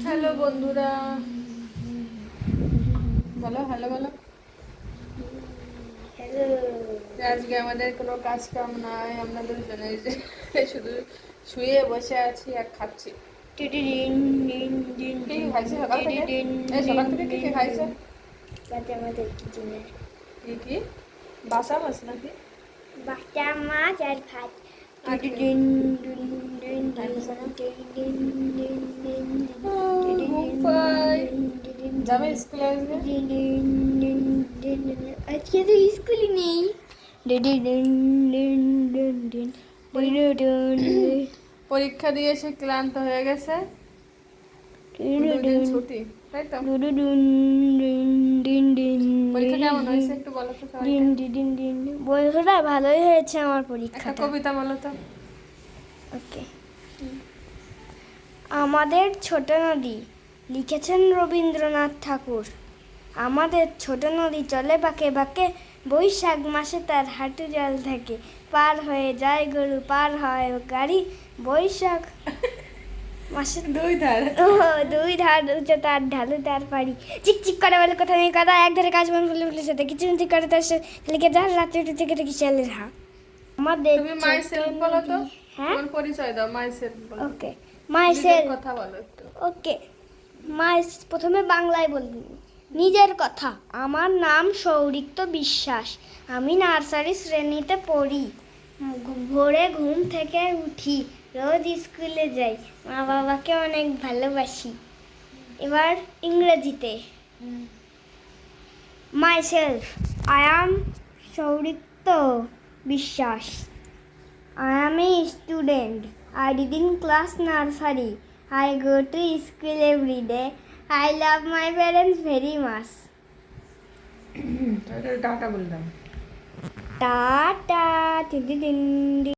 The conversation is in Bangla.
হ্যালো বন্ধুরা, বলো হ্যালো বলো। হ্যালো। আজকে আমাদের কোনো কাজ কাম নাই, আমরা দুজনে শুধু শুয়ে বসে আছি আর খাচ্ছি। কি কি খাইছে সকাল থেকে? এই সকাল থেকে কি কি খাইছে? আমাদের কিচেনে কি কি বাসা মাছ নাকি? বাটা মাছ আর ভাত। আর কি? ঘুম পাই। যাবে স্কুলে আজকে? আজকে তো স্কুলই নেই। পরীক্ষা দিয়ে এসে ক্লান্ত হয়ে গেছে, 2 দিন ছুটি, তাই তো? পরীক্ষা কেমন হয়েছে একটু বলো তো সবাইকে। পরীক্ষাটা ভালোই হয়েছে আমার একটা পরীক্ষাটা। কবিতা বলো তো। ওকে। আমাদের ছোট নদী, লিখেছেন রবীন্দ্রনাথ ঠাকুর। আমাদের ছোট নদী চলে বাঁকে বাঁকে, বৈশাখ মাসে তার হাঁটু জল থাকে। পার হয়ে যায় গরু, পার হয় গাড়ি, বৈশাখ মাসে দুই ধার। দুই ধার উঁচে তার ঢালু তার পাড়ি। চিকচিক করে বলে কোথাও নেই কাদা, এক ধারে কাজ বন ফুলে ফুলে সাথে কিছু ঠিক করে তার লিখে যার রাত্রে উঠে থেকে দেখি শেলের হা। আমাদের তুমি মাই সেলফ বলো তো। হ্যাঁ, তোমার পরিচয় দাও, মাই সেলফ বলো। ওকে। মাই নিজের সেলফ, কথা বলো একটু। ওকে। প্রথমে বাংলায় বলবি। নিজের কথা। আমার নাম সৌরিক্ত বিশ্বাস। আমি নার্সারি শ্রেণীতে পড়ি। ভোরে ঘুম থেকে উঠি, রোজ স্কুলে যাই, মা বাবাকে অনেক ভালোবাসি। এবার ইংরেজিতে। মাই সেলফ, আই অ্যাম সৌরিক্ত বিশ্বাস। I am a student. I did in class nursery. I go to school every day. I love my parents very much. Tata বললাম। Ta ta.